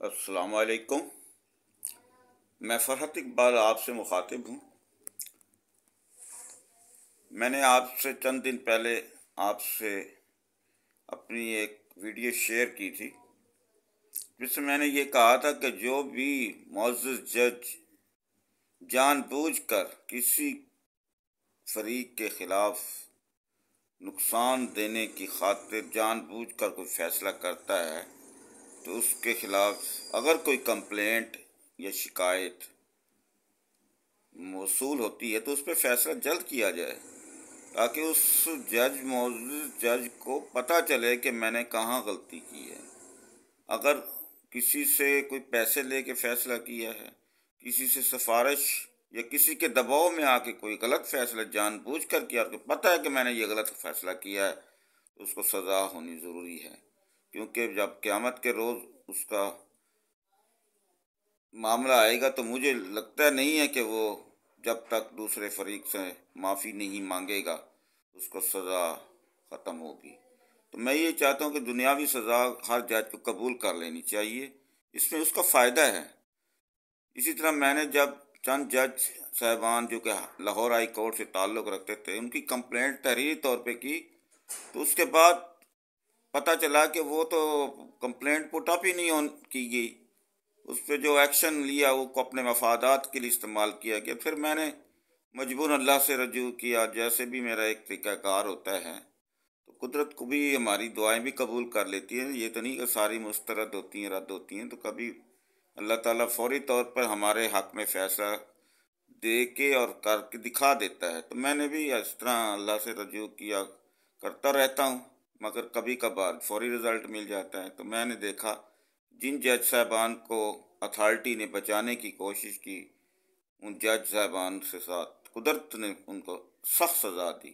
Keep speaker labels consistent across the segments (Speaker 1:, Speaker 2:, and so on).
Speaker 1: अस्सलाम वालेकुम। मैं फरहत इकबाल आपसे मुखातिब हूँ। मैंने आपसे चंद दिन पहले आपसे अपनी एक वीडियो शेयर की थी जिसमें मैंने ये कहा था कि जो भी मुअज़्ज़ज़ जज जानबूझकर किसी फरीक के खिलाफ नुकसान देने की खातिर जानबूझकर कोई फैसला करता है तो उसके खिलाफ अगर कोई कंप्लेंट या शिकायत मौसूल होती है तो उस पर फैसला जल्द किया जाए ताकि उस मुअज़्ज़ज़ जज को पता चले कि मैंने कहाँ गलती की है। अगर किसी से कोई पैसे लेके फैसला किया है, किसी से सिफारिश या किसी के दबाव में आके कोई गलत फैसला जानबूझकर किया और पता है कि मैंने ये गलत फैसला किया है तो उसको सज़ा होनी ज़रूरी है, क्योंकि जब क़यामत के रोज़ उसका मामला आएगा तो मुझे लगता नहीं है कि वो जब तक दूसरे फरीक से माफ़ी नहीं मांगेगा उसको सज़ा ख़त्म होगी। तो मैं ये चाहता हूँ कि दुनियावी सज़ा हर जज को कबूल कर लेनी चाहिए, इसमें उसका फ़ायदा है। इसी तरह मैंने जब चंद जज साहबान जो कि लाहौर हाई कोर्ट से ताल्लुक़ रखते थे उनकी कंप्लेंट तहरीरी तौर पे की तो उसके बाद पता चला कि वो तो कंप्लेंट पुट अप ही नहीं की गई। उस पर जो एक्शन लिया वो को अपने मफादात के लिए इस्तेमाल किया गया। फिर मैंने मजबूर अल्लाह से रजू किया, जैसे भी मेरा एक तरीक़ाकार होता है तो कुदरत को भी हमारी दुआएं भी कबूल कर लेती है। ये तो नहीं कि सारी मुस्तरद होती हैं, रद्द होती हैं, तो कभी अल्लाह ताला फौरी तौर पर हमारे हक़ में फ़ैसला दे के और करके दिखा देता है। तो मैंने भी इस तरह अल्लाह से रजू किया करता रहता हूँ, मगर कभी कभार फौरी रिज़ल्ट मिल जाता है। तो मैंने देखा जिन जज साहबान को अथॉरिटी ने बचाने की कोशिश की उन जज साहबान से साथ कुदरत ने उनको सख्त सज़ा दी,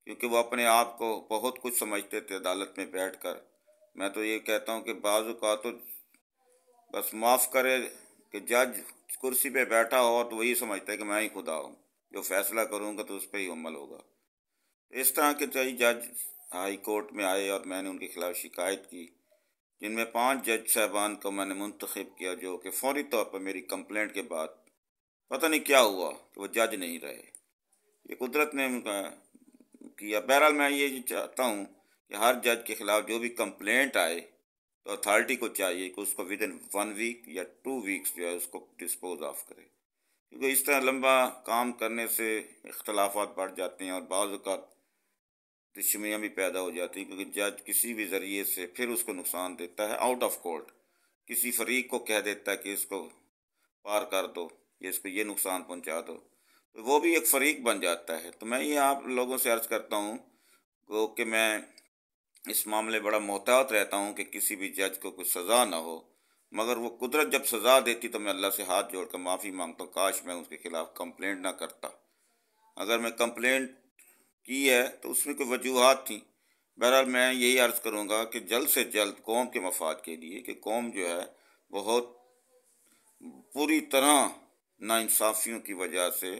Speaker 1: क्योंकि वो अपने आप को बहुत कुछ समझते थे अदालत में बैठकर। मैं तो ये कहता हूँ कि बाज़ औक़ात तो बस माफ़ करे कि जज कुर्सी पे बैठा हो तो वही समझता है कि मैं ही खुदा हूँ, जो फैसला करूँगा तो उस पर ही अमल होगा। तो इस तरह के कई जज हाई कोर्ट में आए और मैंने उनके खिलाफ शिकायत की, जिनमें 5 जज साहबान को मैंने मुंतखब किया जो कि फौरी तौर पर मेरी कंप्लेंट के बाद पता नहीं क्या हुआ कि वो जज नहीं रहे। ये कुदरत ने उनका किया। बहरहाल मैं ये चाहता हूँ कि हर जज के खिलाफ जो भी कंप्लेंट आए तो अथॉरिटी को चाहिए कि उसको विद इन 1 वीक या 2 वीक्स जो है उसको डिस्पोज ऑफ करे, क्योंकि इस तरह लंबा काम करने से इख्तलाफात बढ़ जाते हैं और बाज़ औक़ात दुश्मनियाँ भी पैदा हो जाती हैं, क्योंकि जज किसी भी ज़रिए से फिर उसको नुकसान देता है आउट ऑफ कोर्ट। किसी फरीक को कह देता है कि इसको पार कर दो, ये इसको ये नुकसान पहुंचा दो, तो वो भी एक फरीक बन जाता है। तो मैं ये आप लोगों से अर्ज़ करता हूँ कि मैं इस मामले बड़ा मोहतात रहता हूँ कि किसी भी जज को कुछ सज़ा ना हो, मगर वो कुदरत जब सज़ा देती तो मैं अल्लाह से हाथ जोड़ कर माफ़ी मांगता हूँ, काश मैं उसके खिलाफ कंप्लेंट ना करता। अगर मैं कंप्लेंट की है तो उसमें कोई वजूहात थी। बहरहाल मैं यही अर्ज़ करूँगा कि जल्द से जल्द कौम के मफाद के लिए, कि कौम जो है बहुत पूरी तरह नाइंसाफ़ियों की वजह से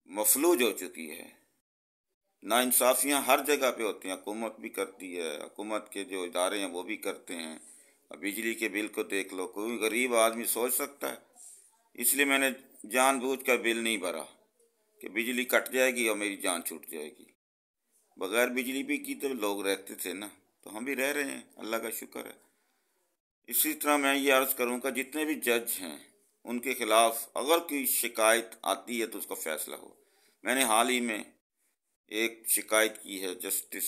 Speaker 1: मफलूज हो चुकी है। नाइंसाफ़ियाँ हर जगह पे होती हैं, हुकूमत भी करती है, हुकूमत के जो इदारे हैं वो भी करते हैं। अब बिजली के बिल को देख लो, कोई गरीब आदमी सोच सकता है? इसलिए मैंने जानबूझकर बिल नहीं भरा कि बिजली कट जाएगी और मेरी जान छूट जाएगी। बगैर बिजली भी की तो लोग रहते थे ना, तो हम भी रह रहे हैं, अल्लाह का शुक्र है। इसी तरह मैं ये अर्ज़ करूँगा जितने भी जज हैं उनके खिलाफ अगर कोई शिकायत आती है तो उसका फ़ैसला हो। मैंने हाल ही में एक शिकायत की है जस्टिस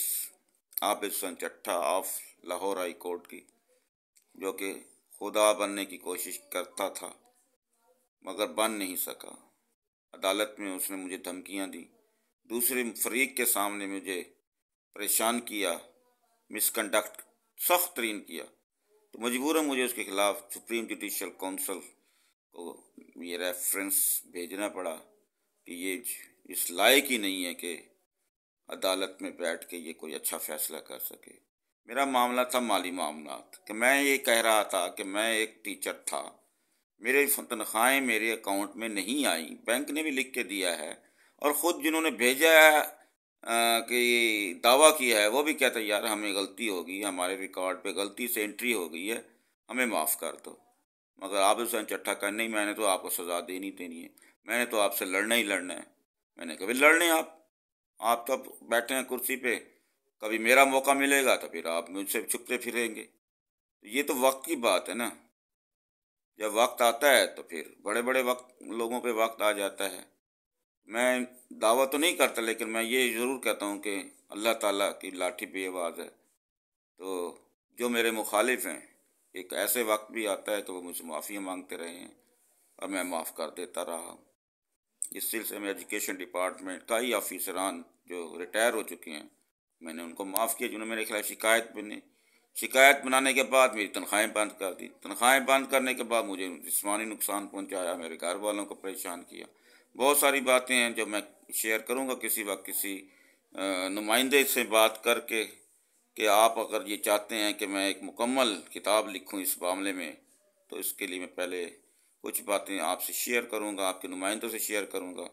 Speaker 1: आबिद हसन चट्टा ऑफ लाहौर हाई कोर्ट की, जो कि खुदा बनने की कोशिश करता था मगर बन नहीं सका। अदालत में उसने मुझे धमकियां दी, दूसरे फरीक के सामने मुझे परेशान किया, मिसकंडक्ट सख्त तरीन किया। तो मजबूरन मुझे उसके खिलाफ सुप्रीम जुडिशल काउंसिल को ये रेफरेंस भेजना पड़ा कि ये इस लायक ही नहीं है कि अदालत में बैठ के ये कोई अच्छा फ़ैसला कर सके। मेरा मामला था माली मामलात, कि मैं ये कह रहा था कि मैं एक टीचर था, मेरे तनख्वाहें मेरे अकाउंट में नहीं आई, बैंक ने भी लिख के दिया है, और ख़ुद जिन्होंने भेजा है कि दावा किया है वो भी कहते हैं यार हमें गलती होगी, हमारे रिकॉर्ड पे गलती से एंट्री हो गई है, हमें माफ़ कर दो। मगर आबिद हुसैन चट्टा का नहीं, मैंने तो आपको सज़ा देनी देनी है, मैंने तो आपसे लड़ना ही लड़ना है। मैंने कहा भाई लड़ लें आप तो अब बैठे हैं कुर्सी पे, कभी मेरा मौका मिलेगा तो फिर आप मुझसे छुपते फिरेंगे। तो ये तो वक्त की बात है ना, जब वक्त आता है तो फिर बड़े बड़े वक्त लोगों पे वक्त आ जाता है। मैं दावा तो नहीं करता, लेकिन मैं ये ज़रूर कहता हूँ कि अल्लाह ताला की लाठी बेआवाज़ है। तो जो मेरे मुखालिफ हैं, एक ऐसे वक्त भी आता है तो वो मुझसे माफ़ी मांगते रहे हैं और मैं माफ़ कर देता रहा। इस सिलसिले में एजुकेशन डिपार्टमेंट का ही ऑफिसरान जो रिटायर हो चुके हैं, मैंने उनको माफ़ किया, जिन्होंने मेरे खिलाफ शिकायत बनाने के बाद मेरी तनख्वाहें बंद कर दी। तनख्वाहें बंद करने के बाद मुझे जिस्मानी नुकसान पहुंचाया, मेरे घर वालों को परेशान किया। बहुत सारी बातें हैं जो मैं शेयर करूंगा किसी वक्त किसी नुमाइंदे से बात करके, कि आप अगर ये चाहते हैं कि मैं एक मुकम्मल किताब लिखूं इस मामले में, तो इसके लिए मैं पहले कुछ बातें आपसे शेयर करूंगा, आपके नुमाइंदों से शेयर करूंगा,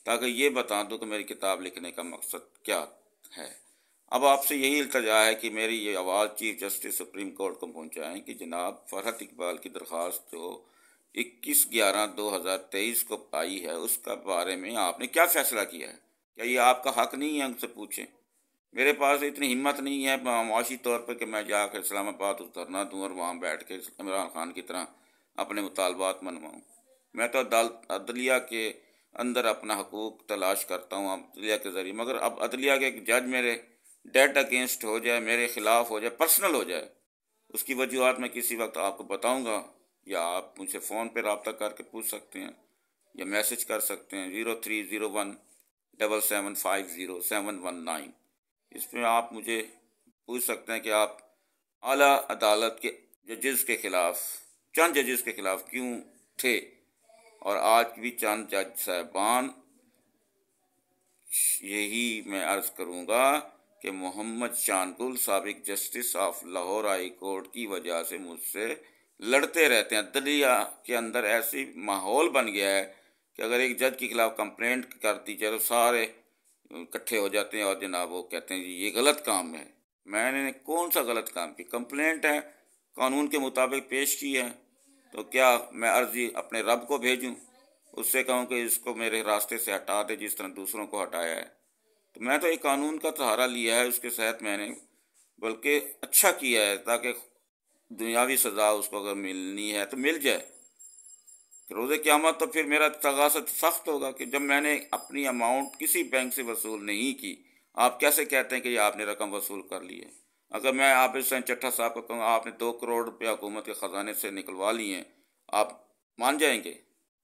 Speaker 1: ताकि ये बता दूं कि मेरी किताब लिखने का मकसद क्या है। अब आपसे यही इल्तजा है कि मेरी ये आवाज़ चीफ जस्टिस सुप्रीम कोर्ट को पहुंचाएं कि जनाब फरहत इकबाल की दरख्वास्त जो 21/11/2023 को आई है, उसका बारे में आपने क्या फ़ैसला किया है? क्या ये आपका हक नहीं है उनसे पूछें? मेरे पास इतनी हिम्मत नहीं है माशी तौर पर कि मैं जाकर इस्लामाबाद धरना दूँ और वहाँ बैठ के इमरान खान की तरह अपने मुतालबात मनवाऊँ। मैं तो अदलिया के अंदर अपना हकूक़ तलाश करता हूँ अदलिया के ज़रिए, मगर अब अदलिया के एक जज मेरे डेड अगेंस्ट हो जाए, मेरे ख़िलाफ़ हो जाए, पर्सनल हो जाए, उसकी वजूहत मैं किसी वक्त आपको बताऊँगा, या आप मुझसे फ़ोन पर रब्ता करके पूछ सकते हैं या मैसेज कर सकते हैं 030177507119। इसमें आप मुझे पूछ सकते हैं कि आप आला अदालत के जजेस के ख़िलाफ़, चंद जजेस के ख़िलाफ़ क्यों थे, और आज भी चंद जज साहबान, यही मैं अर्ज़ करूँगा कि मोहम्मद शानकुल साबिक justice of Lahore high court की वजह से मुझसे लड़ते रहते हैं। अदलिया के अंदर ऐसी माहौल बन गया है कि अगर एक जज के खिलाफ कंप्लेंट कर दी जाए तो सारे इकट्ठे हो जाते हैं और जनाब वो कहते हैं जी ये गलत काम है। मैंने कौन सा गलत काम की? कंप्लेंट है, कानून के मुताबिक पेश की है, तो क्या मैं अर्जी अपने रब को भेजूं, उससे कहूं कि इसको मेरे रास्ते से हटा दे जिस तरह दूसरों को हटाया है? तो मैं तो एक कानून का सहारा लिया है, उसके तहत मैंने बल्कि अच्छा किया है ताकि दुनियावी सज़ा उसको अगर मिलनी है तो मिल जाए। रोज़े क़यामत तो फिर मेरा तगाज़ा सख्त होगा कि जब मैंने अपनी अमाउंट किसी बैंक से वसूल नहीं की, आप कैसे कहते हैं कि ये आपने रकम वसूल कर ली है? अगर मैं आबिद हुसैन चट्टा साहब को कहूँ आपने 2 करोड़ रुपया हुकूमत के ख़जाने से निकलवा लिए हैं, आप मान जाएंगे?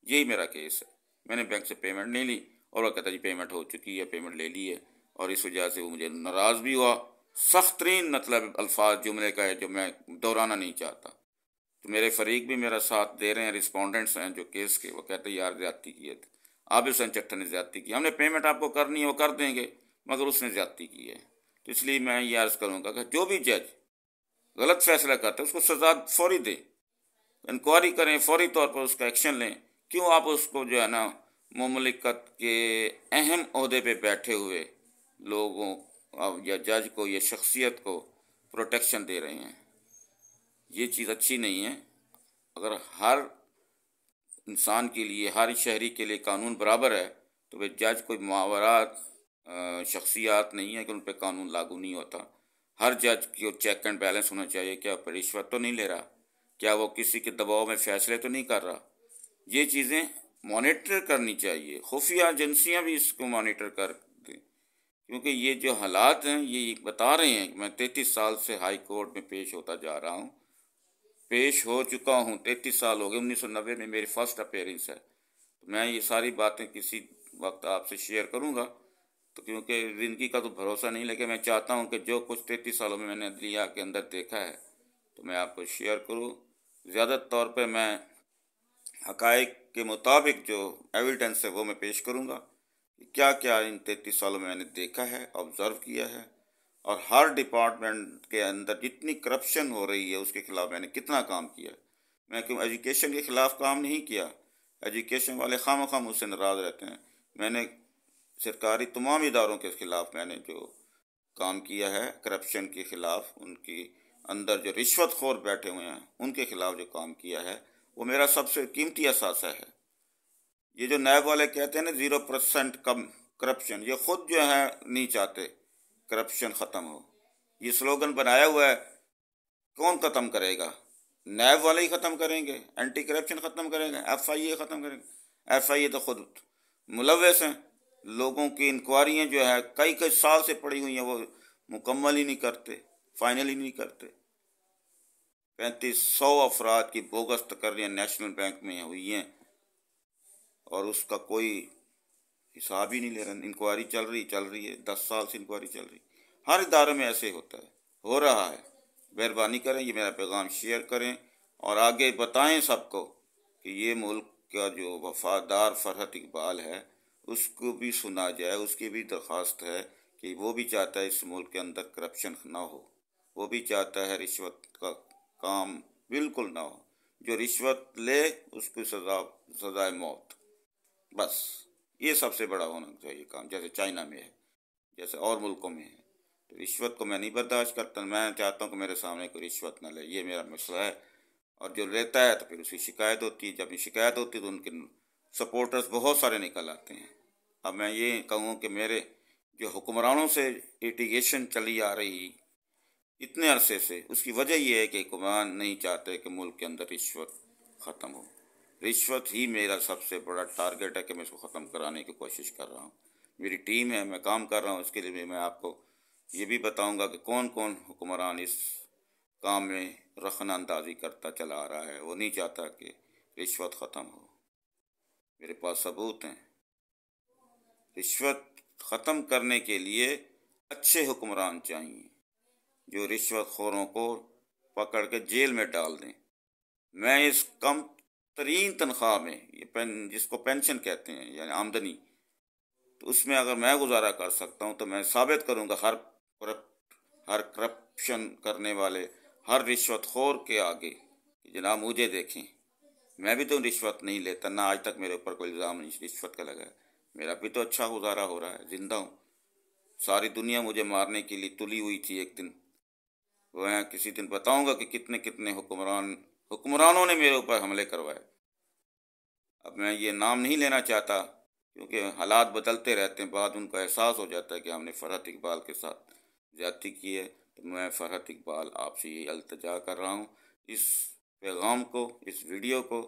Speaker 1: यही मेरा केस है। मैंने बैंक से पेमेंट नहीं ली और वो कहता जी पेमेंट हो चुकी है, पेमेंट ले ली है, और इस वजह से वो मुझे नाराज़ भी हुआ। सख्त तरीन मतलब अल्फाज जुमले का है जो मैं दोहराना नहीं चाहता। तो मेरे फरीक भी मेरा साथ दे रहे हैं, रिस्पोंडेंट्स हैं जो केस के, वो कहते हैं यार ज़्यादती की है, आबिद हुसैन चट्टा ने ज़्यादती की, हमने पेमेंट आपको करनी है वो कर देंगे, मगर उसने ज़्यादती की है। तो इसलिए मैं ये अर्ज़ करूँगा कि जो भी जज गलत फैसला करता है उसको सज़ा फौरी दें, इंक्वायरी करें, फौरी तौर पर उसका एक्शन लें। क्यों आप उसको जो है ना मुमलिकत के अहम ओहदे पे बैठे हुए लोगों या जज को या शख्सियत को प्रोटेक्शन दे रहे हैं? ये चीज़ अच्छी नहीं है। अगर हर इंसान के लिए, हर शहरी के लिए कानून बराबर है, तो वे जज कोई मावरात शख्सियात नहीं है कि उन पर कानून लागू नहीं होता। हर जज को चेक एंड बैलेंस होना चाहिए, क्या रिश्वत तो नहीं ले रहा, क्या वो किसी के दबाव में फैसले तो नहीं कर रहा। ये चीज़ें मॉनिटर करनी चाहिए, खुफिया एजेंसियाँ भी इसको मॉनिटर कर दें, क्योंकि ये जो हालात हैं ये बता रहे हैं कि मैं 33 साल से हाई कोर्ट में पेश होता जा रहा हूँ, पेश हो चुका हूँ, 33 साल हो गए, 1990 में मेरी फर्स्ट अपेयरेंस है। तो मैं ये सारी बातें किसी वक्त आपसे शेयर करूँगा, तो क्योंकि ज़िंदगी का तो भरोसा नहीं, लेकिन मैं चाहता हूँ कि जो कुछ 33 सालों में मैंने अदलिया के अंदर देखा है तो मैं आपको शेयर करूँ। ज़्यादा तौर पे मैं हक़ाइक़ के मुताबिक जो एविडेंस है वो मैं पेश करूँगा कि क्या क्या इन 33 सालों में मैंने देखा है, ऑब्ज़र्व किया है, और हर डिपार्टमेंट के अंदर जितनी करप्शन हो रही है उसके खिलाफ मैंने कितना काम किया। मैं क्यों एजुकेशन के ख़िलाफ़ काम नहीं किया? एजुकेशन वाले खामखा मुझसे नाराज़ रहते हैं। मैंने सरकारी तमाम इदारों के ख़िलाफ़ मैंने जो काम किया है, करप्शन के ख़िलाफ़, उनकी अंदर जो रिश्वतखोर बैठे हुए हैं उनके ख़िलाफ़ जो काम किया है, वो मेरा सबसे कीमती असासा है। ये जो नैब वाले कहते हैं ना 0% कम करप्शन, ये खुद जो है नहीं चाहते करप्शन ख़त्म हो। ये स्लोगन बनाया हुआ है, कौन ख़त्म करेगा? नैब वाले ही ख़त्म करेंगे, एंटी करप्शन ख़त्म करेंगे, FIA ख़त्म करेंगे। FIA तो खुद मुलव्वस हैं, लोगों की इंक्वायरियाँ जो है कई कई साल से पड़ी हुई हैं, वो मुकम्मल ही नहीं करते, फाइनल ही नहीं करते। 3500 अफराद की बोगस तकर्रियाँ नेशनल बैंक में हुई हैं और उसका कोई हिसाब ही नहीं ले रहा। इंक्वायरी चल रही है, 10 साल से इंक्वायरी चल रही। हर इदारे में ऐसे होता है, हो रहा है। मेहरबानी करें, ये मेरा पैगाम शेयर करें और आगे बताएं सबको कि ये मुल्क का जो वफादार फरहत इकबाल है उसको भी सुना जाए। उसकी भी दरख्वास्त है कि वो भी चाहता है इस मुल्क के अंदर करप्शन ना हो, वो भी चाहता है रिश्वत का काम बिल्कुल ना हो। जो रिश्वत ले उसको सजाए मौत, बस ये सबसे बड़ा होना चाहिए काम, जैसे चाइना में है, जैसे और मुल्कों में है। तो रिश्वत को मैं नहीं बर्दाश्त करता। मैं चाहता हूँ कि मेरे सामने कोई रिश्वत ना ले, ये मेरा मसला है। और जो लेता है तो फिर उसकी शिकायत होती है। जब शिकायत होती है तो उनके सपोर्टर्स बहुत सारे निकल आते हैं। अब मैं ये कहूँ कि मेरे जो हुक्मरानों से लिटिगेशन चली आ रही इतने अरसे से, उसकी वजह यह है कि हुक्मरान नहीं चाहते कि मुल्क के अंदर रिश्वत ख़त्म हो। रिश्वत ही मेरा सबसे बड़ा टारगेट है कि मैं इसको ख़त्म कराने की कोशिश कर रहा हूँ। मेरी टीम है, मैं काम कर रहा हूँ। इसके लिए मैं आपको ये भी बताऊंगा कि कौन कौन हुक्मरान इस काम में रखना अंदाजी करता चला आ रहा है। वो नहीं चाहता कि रिश्वत ख़त्म हो। मेरे पास सबूत हैं। रिश्वत ख़त्म करने के लिए अच्छे हुक्मरान चाहिए जो रिश्वतखोरों को पकड़ के जेल में डाल दें। मैं इस कम तरीन तनख्वाह में, ये जिसको पेंशन कहते हैं यानी आमदनी, तो उसमें अगर मैं गुजारा कर सकता हूँ तो मैं साबित करूँगा हर करप्शन करने वाले, हर रिश्वतखोर के आगे कि जनाब मुझे देखें, मैं भी तो रिश्वत नहीं लेता, ना आज तक मेरे ऊपर कोई इल्ज़ाम नहीं रिश्वत का लगा है। मेरा भी तो अच्छा गुजारा हो रहा है, जिंदा हूँ। सारी दुनिया मुझे मारने के लिए तुली हुई थी। एक दिन मैं किसी दिन बताऊंगा कि कितने कितने हुक्मरानों ने मेरे ऊपर हमले करवाए। अब मैं ये नाम नहीं लेना चाहता क्योंकि हालात बदलते रहते हैं, बाद उनको एहसास हो जाता है कि हमने फरहत इकबाल के साथ ज्यादती की है। तो मैं फरहत इकबाल आपसे ये अल्तजा कर रहा हूँ, इस पैगाम को, इस वीडियो को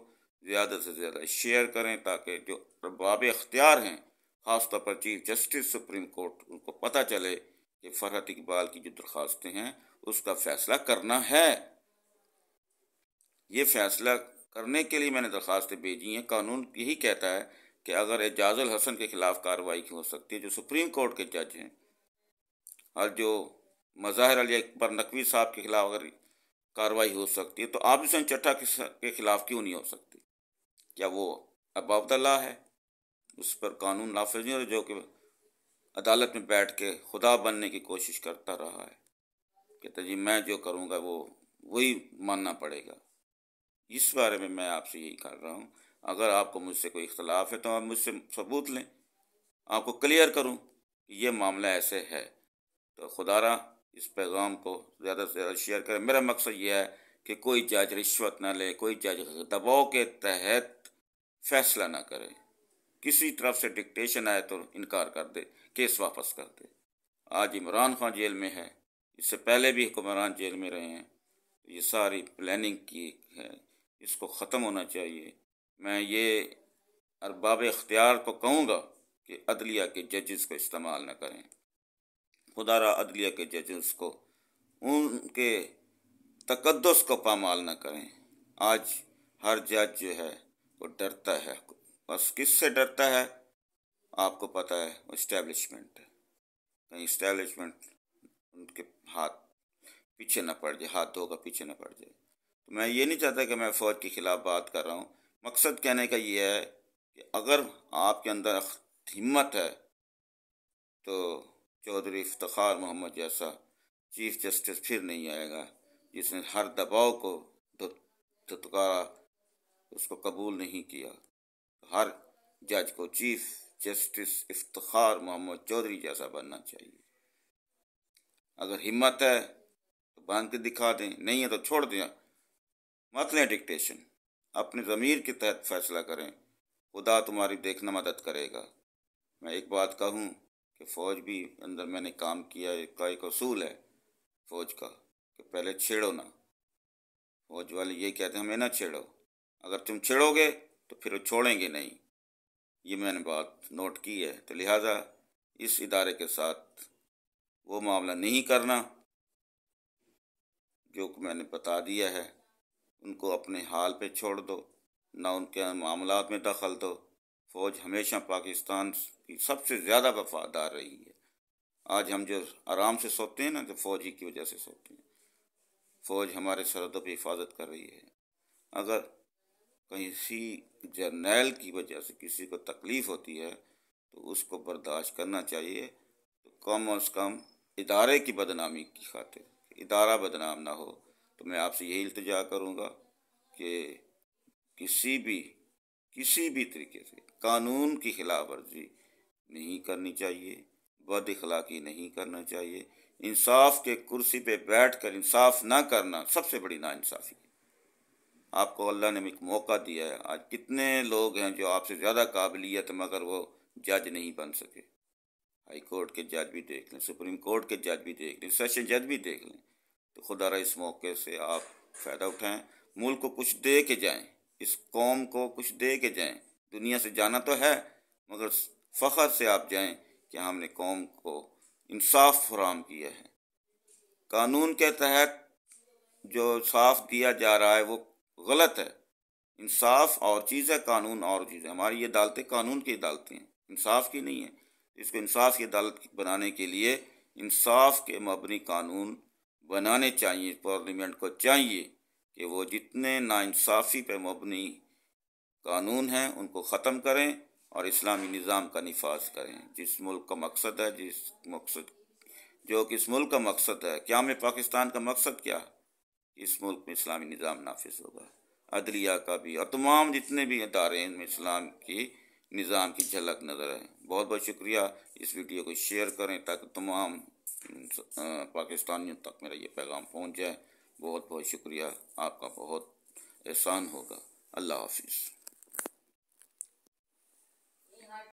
Speaker 1: ज़्यादा से ज़्यादा शेयर करें ताकि जो अरबाब इख्तियार हैं, ख़ासतौर पर चीफ जस्टिस सुप्रीम कोर्ट, उनको पता चले कि फरहत इकबाल की जो दरख्वास्तें हैं उसका फ़ैसला करना है। ये फ़ैसला करने के लिए मैंने दरख्वास्तें भेजी हैं। कानून यही कहता है कि अगर एजाजुल हसन के खिलाफ कार्रवाई हो सकती है, जो सुप्रीम कोर्ट के जज हैं, और जो मज़ाहिर अली अकबर नकवी साहब के खिलाफ अगर कार्रवाई हो सकती है तो आबिद हुसैन चट्टा के खिलाफ क्यों नहीं हो सकती? क्या वो अबाउदल्ला है? उस पर कानून नाफिज नहीं, जो कि अदालत में बैठ के खुदा बनने की कोशिश करता रहा है। कहता जी मैं जो करूँगा वो वही मानना पड़ेगा। इस बारे में मैं आपसे यही कर रहा हूँ, अगर आपको मुझसे कोई इख्तलाफ है तो आप मुझसे सबूत लें, आपको क्लियर करूँ कि ये मामला ऐसे है। तो खुदारा इस पैगाम को ज़्यादा से ज़्यादा शेयर करें। मेरा मकसद ये है कि कोई जज रिश्वत ना ले, कोई जज दबाव के तहत फैसला ना करे, किसी तरफ से डिक्टेशन आए तो इनकार कर दे, केस वापस कर दे। आज इमरान खान जेल में है, इससे पहले भी हुक्मरान जेल में रहे हैं। ये सारी प्लानिंग की है, इसको ख़त्म होना चाहिए। मैं ये अरबाब इख्तियार को कहूँगा कि अदलिया के जजेस को इस्तेमाल न करें। खुदारा अदलिया के जजेस को, उनके तकद्दुस को पामाल न करें। आज हर जज जो है वो डरता है। बस किससे डरता है आपको पता है? वो इस्टेब्लिशमेंट है। कहीं इस्टेब्लिशमेंट उनके हाथ पीछे न पड़ जाए, हाथ धोकर पीछे न पड़ जाए। तो मैं ये नहीं चाहता कि मैं फ़ौज के ख़िलाफ़ बात कर रहा हूँ। मकसद कहने का ये है कि अगर आपके अंदर हिम्मत है तो चौधरी इफ्तिखार मोहम्मद जैसा चीफ जस्टिस फिर नहीं आएगा जिसने हर दबाव को धुतकारा, उसको कबूल नहीं किया। हर जज को चीफ जस्टिस इफ्तिखार मोहम्मद चौधरी जैसा बनना चाहिए। अगर हिम्मत है तो बांध के दिखा दें, नहीं है तो छोड़ दें, मत लें डिक्टेशन। अपने ज़मीर के तहत फैसला करें, खुदा तुम्हारी देखना मदद करेगा। मैं एक बात कहूँ कि फ़ौज भी अंदर मैंने काम किया है, का एक असूल है फ़ौज का कि पहले छेड़ो ना। फ़ौज वाले ये कहते हैं हमें ना छेड़ो, अगर तुम छेड़ोगे तो फिर वो छोड़ेंगे नहीं। ये मैंने बात नोट की है। तो लिहाजा इस इदारे के साथ वो मामला नहीं करना जो मैंने बता दिया है। उनको अपने हाल पे छोड़ दो, ना उनके मामलात में दखल दो। फ़ौज हमेशा पाकिस्तान की सबसे ज़्यादा वफादार रही है। आज हम जो आराम से सोते हैं ना, तो फ़ौज ही की वजह से सोते हैं। फ़ौज हमारे सरहदों पर हिफाजत कर रही है। अगर किसी जर्नैल की वजह से किसी को तकलीफ़ होती है तो उसको बर्दाश्त करना चाहिए। तो कम से कम इदारे की बदनामी की खातिर इदारा बदनाम ना हो। तो मैं आपसे यही इल्तिजा करूँगा कि किसी भी तरीके से कानून की खिलाफ वर्जी नहीं करनी चाहिए, बद इखलाकी नहीं करना चाहिए। इंसाफ के कुर्सी पे बैठकर इंसाफ ना करना सबसे बड़ी नाइंसाफ़ी है। आपको अल्लाह ने एक मौका दिया है। आज कितने लोग हैं जो आपसे ज़्यादा काबिलियत मगर वो जज नहीं बन सके। हाई कोर्ट के जज भी देख लें, सुप्रीम कोर्ट के जज भी देख लें, सेशन जज भी देख लें। तो खुदा इस मौके से आप फ़ायदा उठाएं, मुल्क को कुछ दे के जाएं, इस कौम को कुछ दे के जाएं। दुनिया से जाना तो है मगर फ़ख्र से आप जाएं कि हमने कौम को इंसाफ फराहम किया है। कानून के तहत जो साफ दिया जा रहा है वो गलत है। इंसाफ और चीज़ है, कानून और चीज़ है। हमारी ये अदालतें कानून की अदालतें हैं, इंसाफ की नहीं है। इसको इंसाफ की अदालत बनाने के लिए इंसाफ के मबनी कानून बनाने चाहिए। पार्लियामेंट को चाहिए कि वो जितने नाइंसाफ़ी पे मबनी कानून हैं उनको ख़त्म करें और इस्लामी निज़ाम का निफाज करें। जिस मुल्क का मकसद है, जिस मकसद जो कि इस मुल्क का मकसद है, क्या में पाकिस्तान का मकसद क्या है? इस मुल्क में इस्लामी निज़ाम नाफिज होगा, अदलिया का भी और तमाम जितने भी इदारे हैं इनमें इस्लाम की निज़ाम की झलक नज़र है। बहुत बहुत शुक्रिया। इस वीडियो को शेयर करें ताकि तमाम पाकिस्तानियों तक मेरा ये पैगाम पहुंच जाए। बहुत बहुत शुक्रिया, आपका बहुत एहसान होगा। अल्लाह हाफिज़।